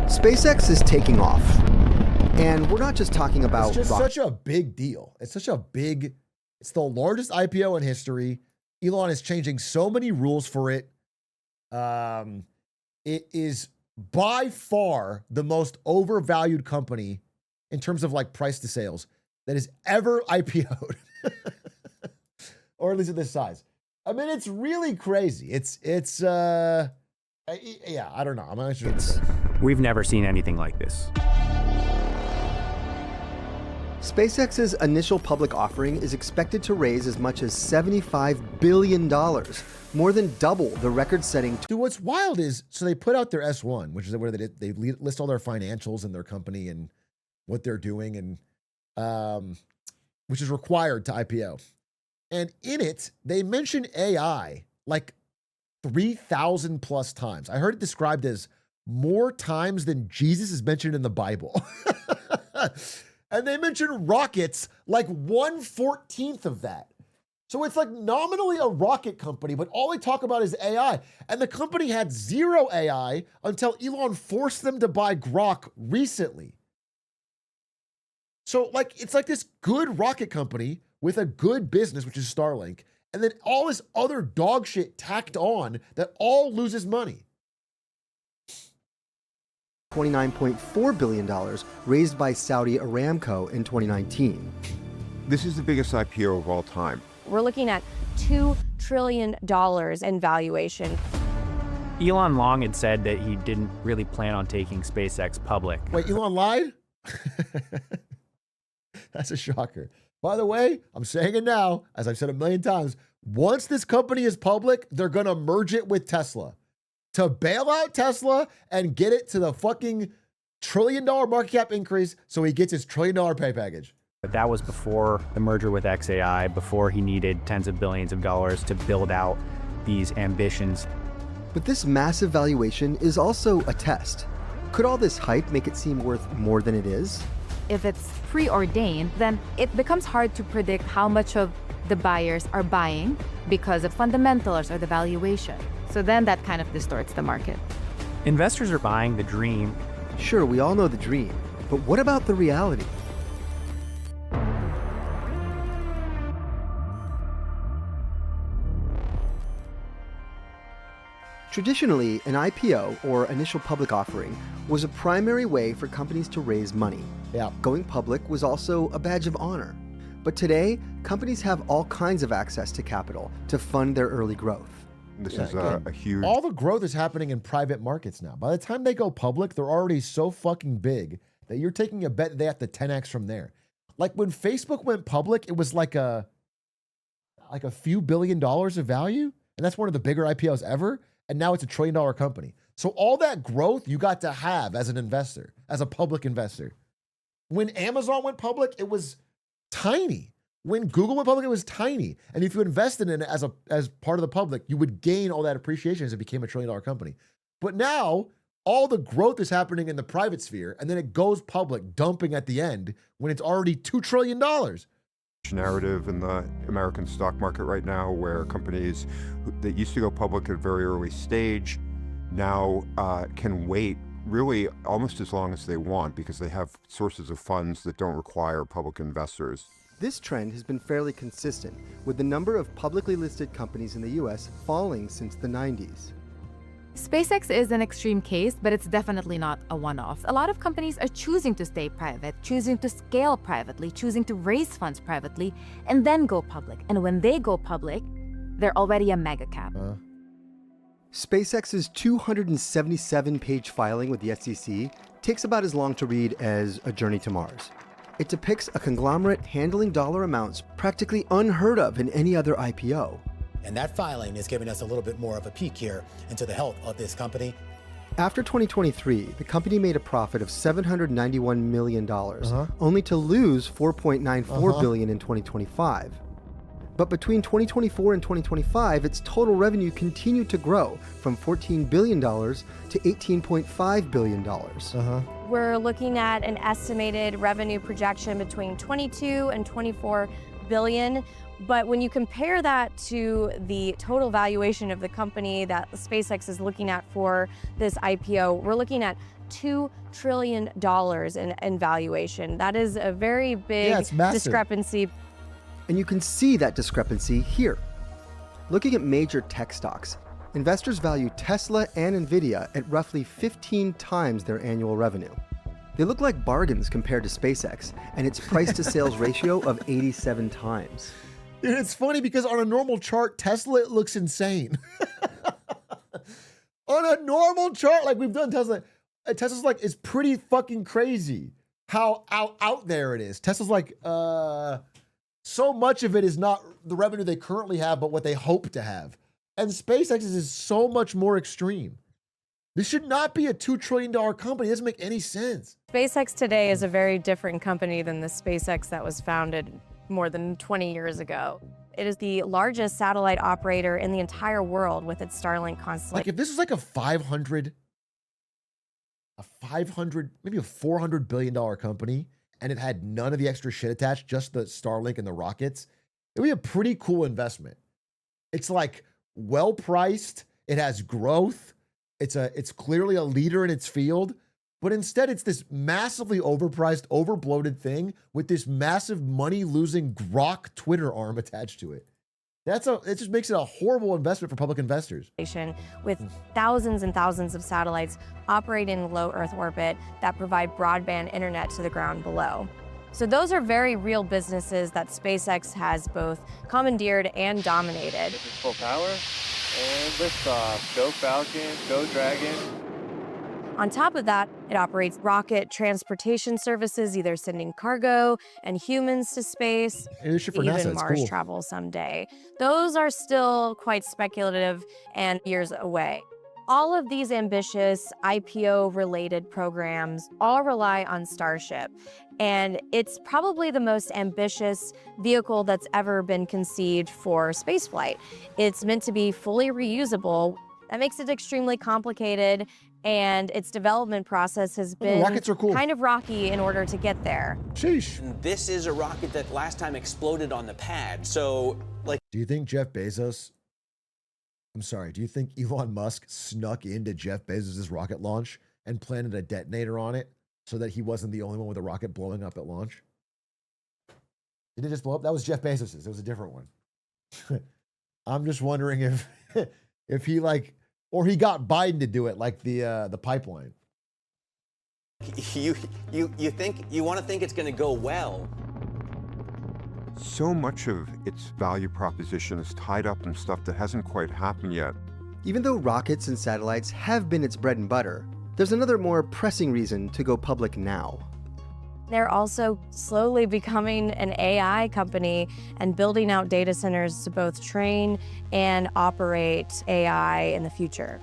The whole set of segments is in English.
SpaceX is taking off. And we're not just talking about It's just such a big deal. It's the largest IPO in history. Elon is changing so many rules for it. It is by far the most overvalued company in terms of like price to sales that has ever IPO'd, or at least at this size. I mean, it's really crazy. Yeah, I don't know. I'm not sure. We've never seen anything like this. SpaceX's initial public offering is expected to raise as much as $75 billion, more than double the record-setting. Dude, what's wild is, so they put out their S1, which is where they list all their financials and their company and what they're doing, and which is required to IPO. And in it, they mention AI like 3,000 plus times. I heard it described as more times than Jesus is mentioned in the Bible. And they mention rockets like 1/14 of that. So it's like nominally a rocket company, but all they talk about is AI. And the company had zero AI until Elon forced them to buy Grok recently. So like, it's like this good rocket company with a good business, which is Starlink, and then all this other dog shit tacked on that all loses money. $29.4 billion raised by Saudi Aramco in 2019. This is the biggest IPO of all time. We're looking at $2 trillion in valuation. Elon long had said that he didn't really plan on taking SpaceX public. Wait, Elon lied? That's a shocker. By the way, I'm saying it now, as I've said a million times, once this company is public, they're going to merge it with Tesla to bail out Tesla and get it to the fucking $1 trillion market cap increase so he gets his $1 trillion pay package. But that was before the merger with XAI, before he needed tens of billions of dollars to build out these ambitions. But this massive valuation is also a test. Could all this hype make it seem worth more than it is? If it's preordained, then it becomes hard to predict how much of the buyers are buying because of fundamentals or the valuation. So then that kind of distorts the market. Investors are buying the dream. Sure, we all know the dream, but what about the reality? Traditionally, an IPO, or initial public offering, was a primary way for companies to raise money. Yeah. Going public was also a badge of honor. But today, companies have all kinds of access to capital to fund their early growth. This Yeah, is again, a huge... All the growth is happening in private markets now. By the time they go public, they're already so fucking big that you're taking a bet they have to 10x from there. Like when Facebook went public, it was like a few $1 billion of value, and that's one of the bigger IPOs ever. And now it's a $1 trillion company. So all that growth you got to have as an investor, as a public investor. When Amazon went public, it was tiny. When Google went public, it was tiny. And if you invested in it as part of the public, you would gain all that appreciation as it became a $1 trillion company. But now all the growth is happening in the private sphere, and then it goes public, dumping at the end when it's already $2 trillion. narrative in the American stock market right now, where companies that used to go public at a very early stage now can wait really almost as long as they want because they have sources of funds that don't require public investors. This trend has been fairly consistent, with the number of publicly listed companies in the US falling since the 90s. SpaceX is an extreme case, but it's definitely not a one-off. A lot of companies are choosing to stay private, choosing to scale privately, choosing to raise funds privately, and then go public. And when they go public, they're already a mega cap. SpaceX's 277-page filing with the SEC takes about as long to read as A Journey to Mars. It depicts a conglomerate handling dollar amounts practically unheard of in any other IPO. And that filing is giving us a little bit more of a peek here into the health of this company. After 2023, the company made a profit of $791 million, only to lose $4.94 billion in 2025. But between 2024 and 2025, its total revenue continued to grow from $14 billion to $18.5 billion. We're looking at an estimated revenue projection between 22 and 24 billion, But when you compare that to the total valuation of the company that SpaceX is looking at for this IPO, we're looking at $2 trillion in valuation. That is a very big discrepancy. And you can see that discrepancy here. Looking at major tech stocks, investors value Tesla and Nvidia at roughly 15 times their annual revenue. They look like bargains compared to SpaceX and its price-to-sales ratio of 87 times. Dude, it's funny because on a normal chart, Tesla looks insane. On a normal chart, like we've done Tesla's like, it's pretty fucking crazy how out there it is. Tesla's like, so much of it is not the revenue they currently have, but what they hope to have. And SpaceX is so much more extreme. This should not be a $2 trillion company. It doesn't make any sense. SpaceX today is a very different company than the SpaceX that was founded more than 20 years ago. It is the largest satellite operator in the entire world with its Starlink constellation. Like if this was like a 500, maybe a $400 billion company, and it had none of the extra shit attached, just the Starlink and the rockets, it would be a pretty cool investment. It's like well priced. It has growth. It's clearly a leader in its field, but instead it's this massively overpriced, overbloated thing with this massive money-losing Grok Twitter arm attached to it. It just makes it a horrible investment for public investors. With thousands and thousands of satellites operating in low Earth orbit that provide broadband internet to the ground below. So those are very real businesses that SpaceX has both commandeered and dominated. This is full power and liftoff. Go Falcon, go Dragon. On top of that, it operates rocket transportation services, either sending cargo and humans to space, even Mars travel someday. Those are still quite speculative and years away. All of these ambitious IPO-related programs all rely on Starship, and it's probably the most ambitious vehicle that's ever been conceived for spaceflight. It's meant to be fully reusable. That makes it extremely complicated, and its development process has been kind of rocky in order to get there. Sheesh. This is a rocket that last time exploded on the pad, so like... Do you think do you think Elon Musk snuck into Jeff Bezos' rocket launch and planted a detonator on it so that he wasn't the only one with a rocket blowing up at launch? Did it just blow up? That was Jeff Bezos's. It was a different one. I'm just wondering if he or he got Biden to do it, like the pipeline. You want to think it's going to go well. So much of its value proposition is tied up in stuff that hasn't quite happened yet. Even though rockets and satellites have been its bread and butter, there's another more pressing reason to go public now. They're also slowly becoming an AI company and building out data centers to both train and operate AI in the future.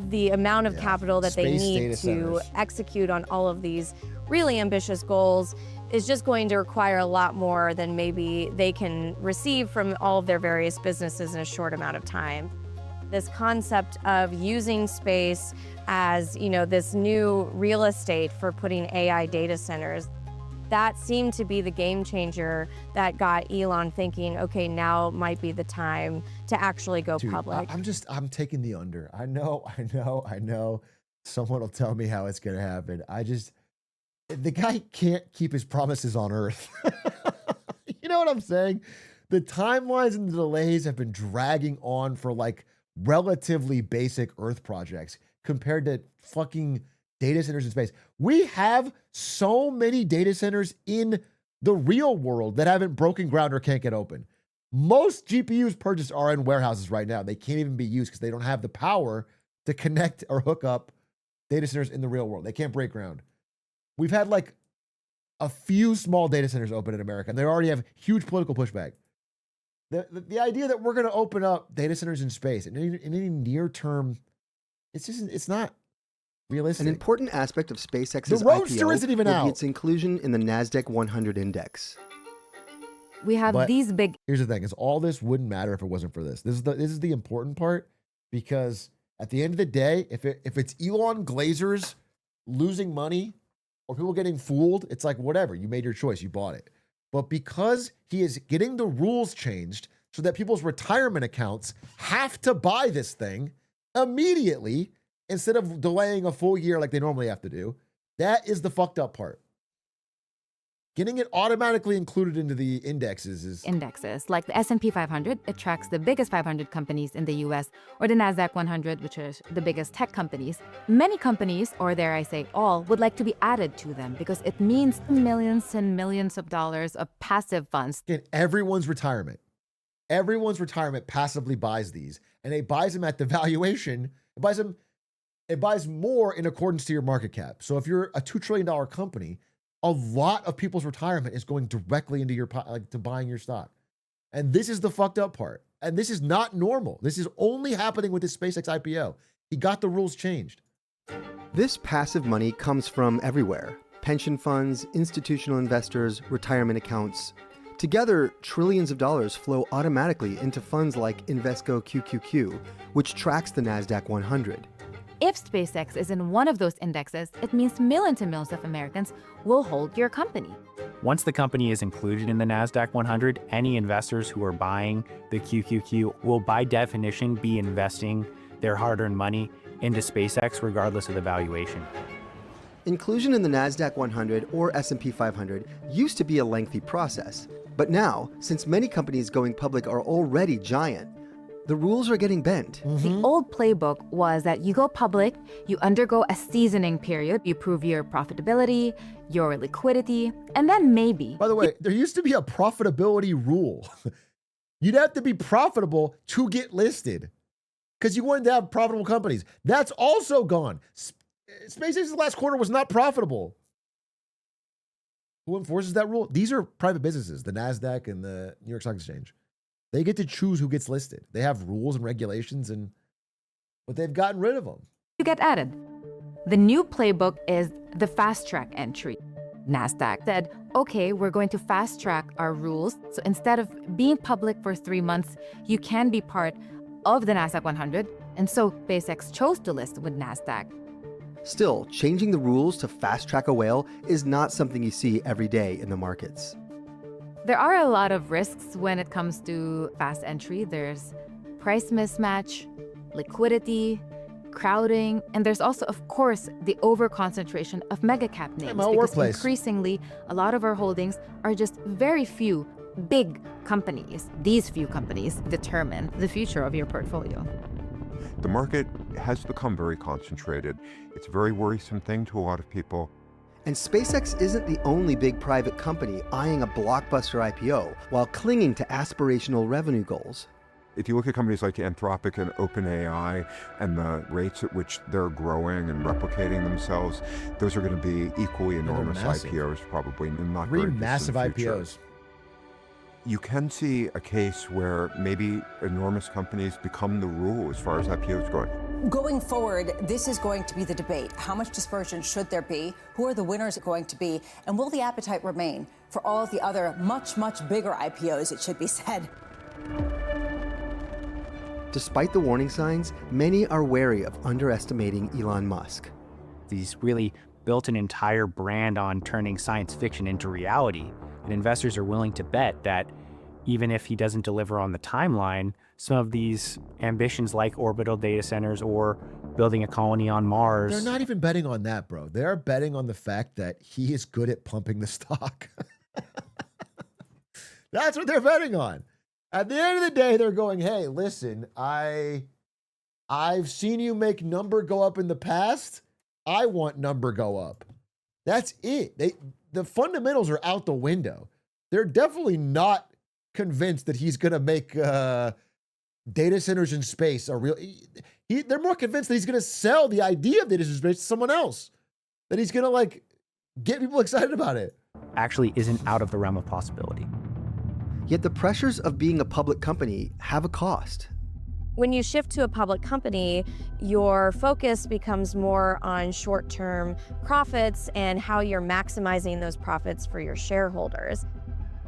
The amount of capital that they need to execute on all of these really ambitious goals is just going to require a lot more than maybe they can receive from all of their various businesses in a short amount of time. This concept of using space as, this new real estate for putting AI data centers, that seemed to be the game changer that got Elon thinking, okay, now might be the time to actually go public. I'm taking the under. I know. Someone will tell me how it's going to happen. The guy can't keep his promises on Earth. You know what I'm saying? The timelines and the delays have been dragging on for like relatively basic Earth projects compared to fucking data centers in space. We have so many data centers in the real world that haven't broken ground or can't get open. Most GPUs purchased are in warehouses right now. They can't even be used because they don't have the power to connect or hook up data centers in the real world. They can't break ground. We've had like a few small data centers open in America, and they already have huge political pushback. The idea that we're going to open up data centers in space in any near term, it's not realistic. An important aspect of SpaceX's Roadster IPO isn't even will out. be its inclusion in the NASDAQ 100 index. We have these big... Here's the thing, is all this wouldn't matter if it wasn't for this. This is the important part, because at the end of the day, if it's Elon Glazers losing money or people getting fooled, it's like, whatever, you made your choice, you bought it. But because he is getting the rules changed so that people's retirement accounts have to buy this thing immediately instead of delaying a full year like they normally have to do, that is the fucked up part. Getting it automatically included into the indexes is... Indexes, like the S&P 500, it tracks the biggest 500 companies in the US, or the NASDAQ 100, which is the biggest tech companies. Many companies, or dare I say all, would like to be added to them because it means millions and millions of dollars of passive funds. In everyone's retirement passively buys these, and it buys them at the valuation. It buys more in accordance to your market cap. So if you're a $2 trillion company, a lot of people's retirement is going directly into your to buying your stock. And this is the fucked up part. And this is not normal. This is only happening with this SpaceX IPO. He got the rules changed. This passive money comes from everywhere. Pension funds, institutional investors, retirement accounts. Together, trillions of dollars flow automatically into funds like Invesco QQQ, which tracks the NASDAQ 100. If SpaceX is in one of those indexes, it means millions and millions of Americans will hold your company. Once the company is included in the NASDAQ 100, any investors who are buying the QQQ will by definition be investing their hard-earned money into SpaceX regardless of the valuation. Inclusion in the NASDAQ 100 or S&P 500 used to be a lengthy process. But now, since many companies going public are already giant, the rules are getting bent. The old playbook was that you go public, you undergo a seasoning period, you prove your profitability, your liquidity, and then maybe... By the way, there used to be a profitability rule. You'd have to be profitable to get listed because you wanted to have profitable companies. That's also gone. SpaceX's last quarter was not profitable. Who enforces that rule? These are private businesses, the NASDAQ and the New York Stock Exchange. They get to choose who gets listed. They have rules and regulations, but they've gotten rid of them. You get added. The new playbook is the fast track entry. NASDAQ said, okay, we're going to fast track our rules. So instead of being public for 3 months, you can be part of the NASDAQ 100. And so SpaceX chose to list with NASDAQ. Still, changing the rules to fast track a whale is not something you see every day in the markets. There are a lot of risks when it comes to fast entry. There's price mismatch, liquidity, crowding, and there's also, of course, the over-concentration of mega-cap names. Because increasingly, a lot of our holdings are just very few big companies. These few companies determine the future of your portfolio. The market has become very concentrated. It's a very worrisome thing to a lot of people. And SpaceX isn't the only big private company eyeing a blockbuster IPO while clinging to aspirational revenue goals. If you look at companies like Anthropic and OpenAI and the rates at which they're growing and replicating themselves, those are going to be equally enormous IPOs probably in not very massive IPOs. You can see a case where maybe enormous companies become the rule as far as IPOs go. Going forward, this is going to be the debate. How much dispersion should there be? Who are the winners going to be? And will the appetite remain for all of the other much, much bigger IPOs, it should be said? Despite the warning signs, many are wary of underestimating Elon Musk. He's really built an entire brand on turning science fiction into reality, and investors are willing to bet that even if he doesn't deliver on the timeline, some of these ambitions like orbital data centers or building a colony on Mars... They're not even betting on that, bro. They're betting on the fact that he is good at pumping the stock. That's what they're betting on. At the end of the day, they're going, hey, listen, I've seen you make number go up in the past. I want number go up. That's it. The fundamentals are out the window. They're definitely not convinced that he's going to make data centers in space a real... They're more convinced that he's going to sell the idea of data centers in space to someone else. That he's going to, get people excited about it. Actually isn't out of the realm of possibility. Yet the pressures of being a public company have a cost. When you shift to a public company, your focus becomes more on short-term profits and how you're maximizing those profits for your shareholders.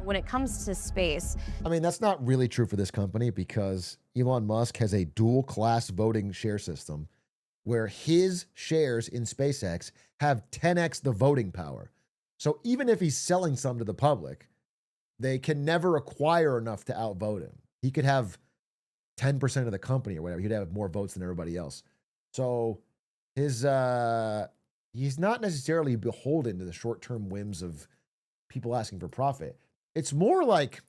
When it comes to space... I mean, that's not really true for this company because Elon Musk has a dual-class voting share system where his shares in SpaceX have 10x the voting power. So even if he's selling some to the public, they can never acquire enough to outvote him. He could have 10% of the company or whatever. He'd have more votes than everybody else. So his he's not necessarily beholden to the short-term whims of people asking for profit. It's more like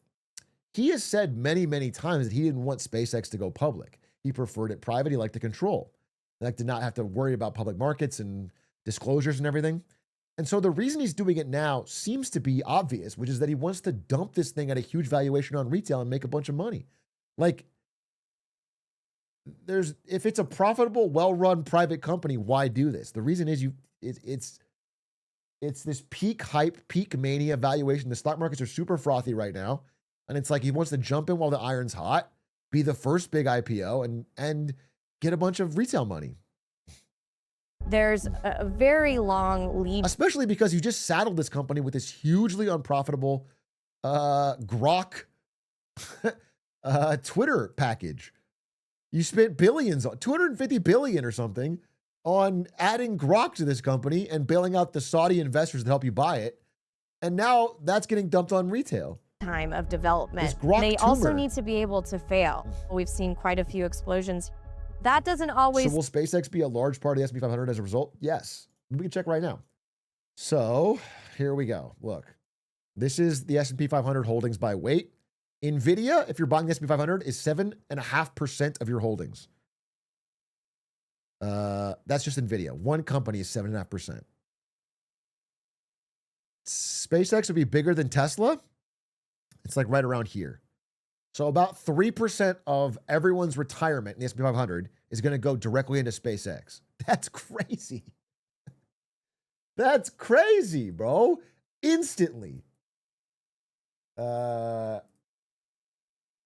he has said many, many times that he didn't want SpaceX to go public. He preferred it private. He liked the control. He liked to not have to worry about public markets and disclosures and everything. And so the reason he's doing it now seems to be obvious, which is that he wants to dump this thing at a huge valuation on retail and make a bunch of money. Like, if it's a profitable, well-run private company, why do this? The reason is it's this peak hype, peak mania valuation. The stock markets are super frothy right now. And it's like he wants to jump in while the iron's hot, be the first big IPO, and get a bunch of retail money. There's a very long lead. Especially because you just saddled this company with this hugely unprofitable Grok Twitter package. You spent billions, 250 billion or something, on adding Grok to this company and bailing out the Saudi investors that help you buy it. And now that's getting dumped on retail. Time of development. They also need to be able to fail. We've seen quite a few explosions. That doesn't always. So will SpaceX be a large part of the S&P 500 as a result? Yes. We can check right now. So here we go. Look, this is the S&P 500 holdings by weight. NVIDIA, if you're buying the S&P 500, is 7.5% of your holdings. That's just NVIDIA. One company is 7.5%. SpaceX would be bigger than Tesla. It's like right around here. So about 3% of everyone's retirement in the S&P 500 is going to go directly into SpaceX. That's crazy. That's crazy, bro. Instantly. And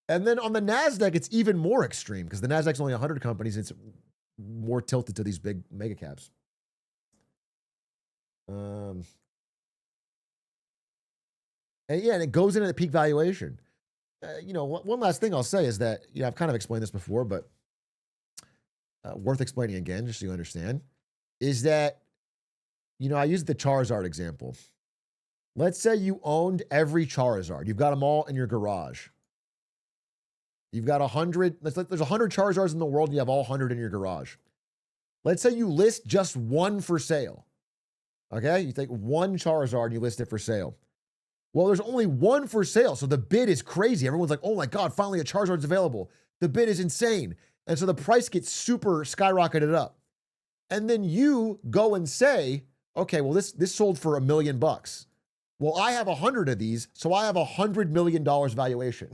then on the NASDAQ, it's even more extreme because the NASDAQ's only 100 companies. It's more tilted to these big mega caps. And yeah, and it goes in at a peak valuation. One last thing I'll say is that, I've kind of explained this before, but worth explaining again, just so you understand, is that, I used the Charizard example. Let's say you owned every Charizard. You've got them all in your garage. You've got 100, there's 100 Charizards in the world, and you have all 100 in your garage. Let's say you list just one for sale. Okay? You take one Charizard and you list it for sale. Well, there's only one for sale, so the bid is crazy. Everyone's like, oh my God, finally a Charizard's available. The bid is insane. And so the price gets super skyrocketed up. And then you go and say, okay, well, this sold for $1 million. Well, I have 100 of these, so I have $100 million valuation.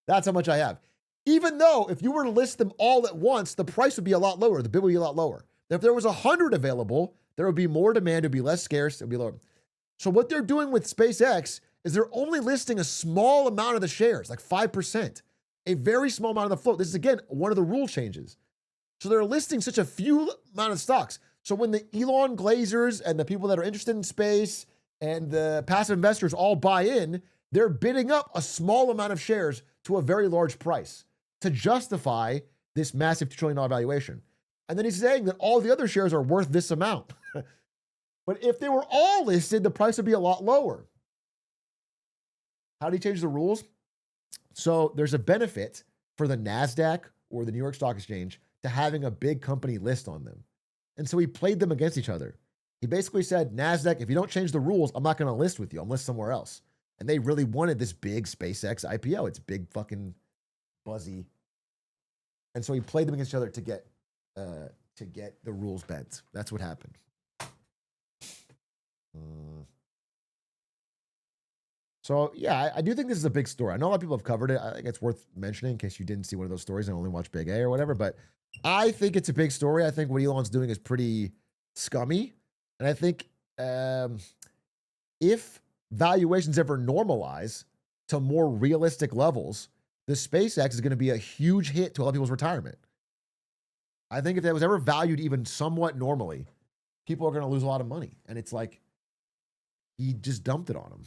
That's how much I have. Even though if you were to list them all at once, the price would be a lot lower. The bid would be a lot lower. If there was 100 available, there would be more demand. It would be less scarce. It would be lower. So what they're doing with SpaceX is they're only listing a small amount of the shares, like 5%, a very small amount of the float. This is, again, one of the rule changes. So they're listing such a few amount of stocks. So when the Elon Glazers and the people that are interested in space and the passive investors all buy in, they're bidding up a small amount of shares to a very large price to justify this massive $2 trillion valuation. And then he's saying that all the other shares are worth this amount. But if they were all listed, the price would be a lot lower. How do you change the rules? So there's a benefit for the NASDAQ or the New York Stock Exchange to having a big company list on them. And so he played them against each other. He basically said, NASDAQ, if you don't change the rules, I'm not going to list with you. I'll list somewhere else. And they really wanted this big SpaceX IPO. It's big, fucking buzzy. And so he played them against each other to get the rules bent. That's what happened. So, yeah, I do think this is a big story. I know a lot of people have covered it. I think it's worth mentioning in case you didn't see one of those stories and only watch Big A or whatever. But I think it's a big story. I think what Elon's doing is pretty scummy. And I think if valuations ever normalize to more realistic levels, the SpaceX is going to be a huge hit to a lot of people's retirement. I think if that was ever valued even somewhat normally, people are going to lose a lot of money. And it's like, he just dumped it on them.